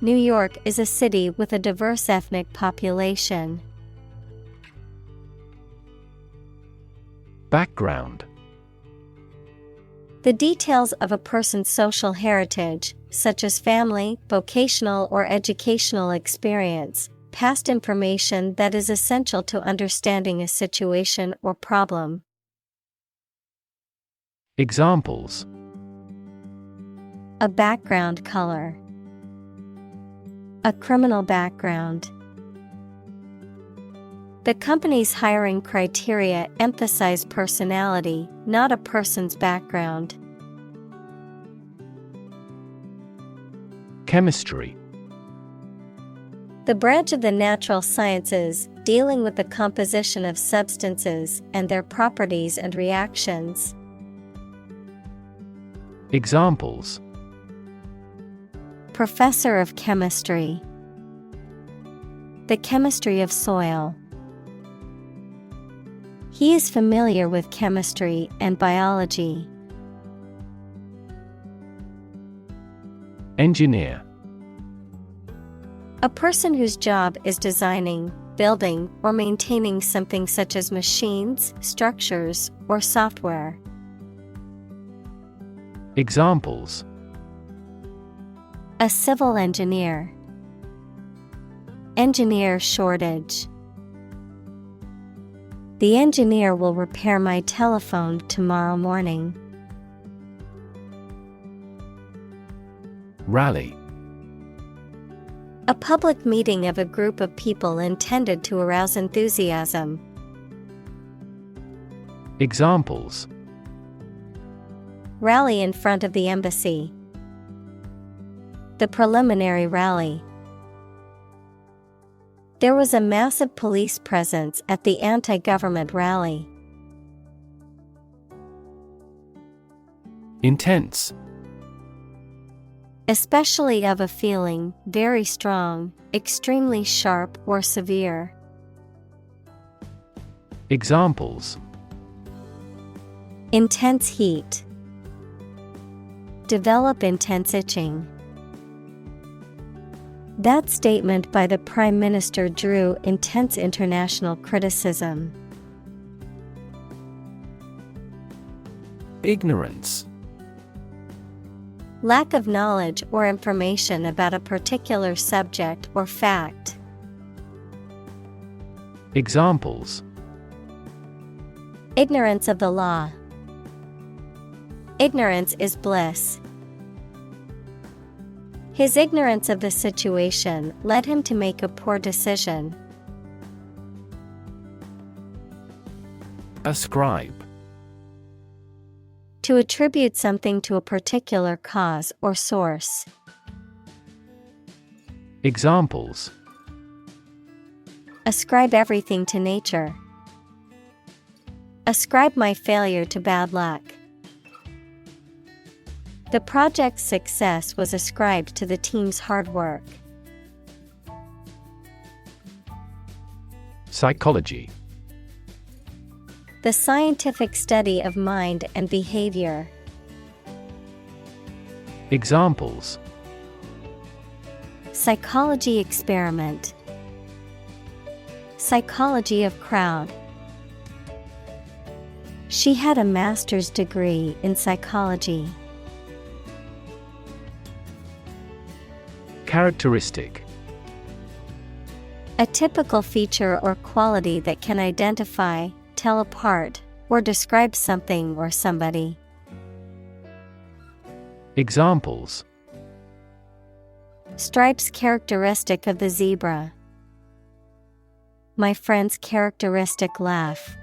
New York is a city with a diverse ethnic population. Background. The details of a person's social heritage, such as family, vocational or educational experience, past information that is essential to understanding a situation or problem. Examples: A background color. A criminal background. The company's hiring criteria emphasize personality, not a person's background. Chemistry. The branch of the natural sciences dealing with the composition of substances and their properties and reactions. Examples: Professor of chemistry. The chemistry of soil. He is familiar with chemistry and biology. Engineer. A person whose job is designing, building, or maintaining something such as machines, structures, or software. Examples: A civil engineer. Engineer shortage. The engineer will repair my telephone tomorrow morning. Rally. A public meeting of a group of people intended to arouse enthusiasm. Examples: Rally in front of the embassy. The preliminary rally. There was a massive police presence at the anti-government rally. Intense. Especially of a feeling, very strong, extremely sharp or severe. Examples: Intense heat. Develop intense itching. That statement by the Prime Minister drew intense international criticism. Ignorance. Lack of knowledge or information about a particular subject or fact. Examples: Ignorance of the law. Ignorance is bliss. His ignorance of the situation led him to make a poor decision. Ascribe. To attribute something to a particular cause or source. Examples: Ascribe everything to nature. Ascribe my failure to bad luck. The project's success was ascribed to the team's hard work. Psychology. The scientific study of mind and behavior. Examples: Psychology experiment. Psychology of crowd. She had a master's degree in psychology. Characteristic. A typical feature or quality that can identify, tell apart, or describe something or somebody. Examples: Stripes characteristic of the zebra. My friend's characteristic laugh.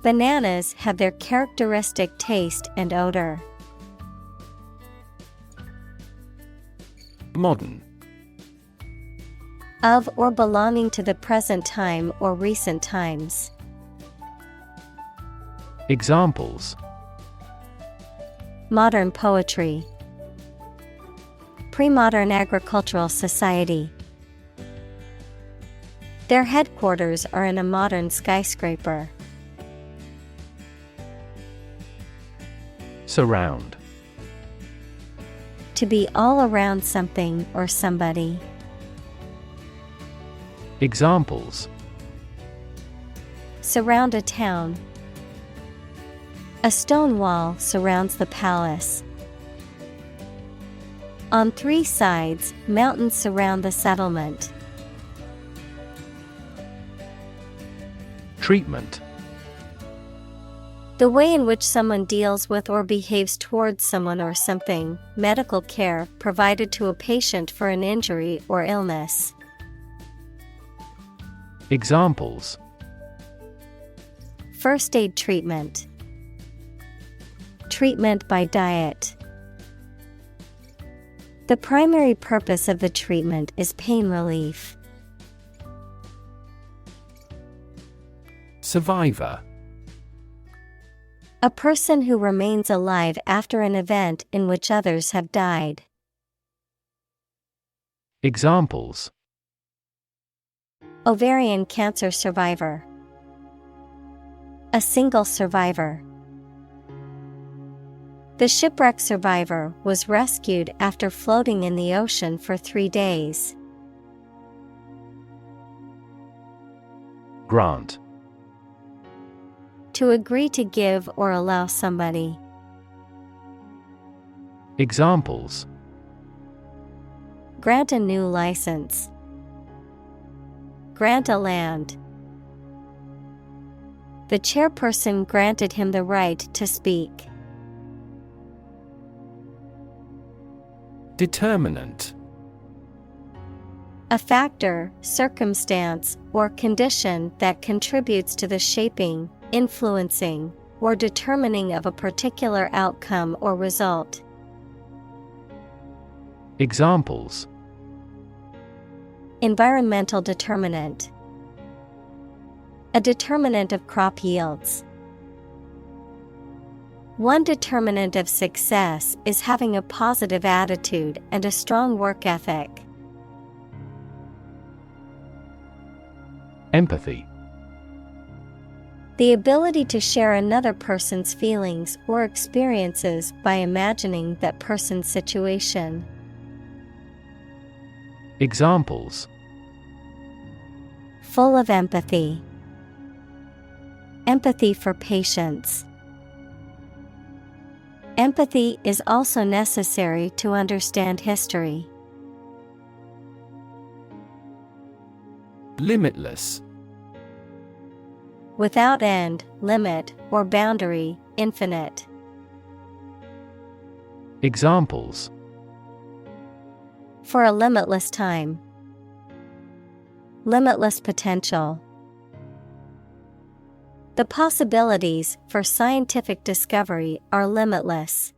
Bananas have their characteristic taste and odor. Modern. Of or belonging to the present time or recent times. Examples: Modern poetry. Pre-modern agricultural society. Their headquarters are in a modern skyscraper. Surround. To be all around something or somebody. Examples: Surround a town. A stone wall surrounds the palace. On 3 sides, mountains surround the settlement. Treatment. The way in which someone deals with or behaves towards someone or something, medical care provided to a patient for an injury or illness. Examples: First aid treatment. Treatment by diet. The primary purpose of the treatment is pain relief. Survivor. A person who remains alive after an event in which others have died. Examples: Ovarian cancer survivor. A single survivor. The shipwreck survivor was rescued after floating in the ocean for 3 days. Grant. To agree to give or allow somebody. Examples: Grant a new license. Grant a land. The chairperson granted him the right to speak. Determinant. A factor, circumstance, or condition that contributes to the shaping, influencing, or determining of a particular outcome or result. Examples: Environmental determinant. A determinant of crop yields. One determinant of success is having a positive attitude and a strong work ethic. Empathy. The ability to share another person's feelings or experiences by imagining that person's situation. Examples: Full of empathy. Empathy for patients. Empathy is also necessary to understand history. Limitless. Without end, limit, or boundary, infinite. Examples: For a limitless time. Limitless potential. The possibilities for scientific discovery are limitless.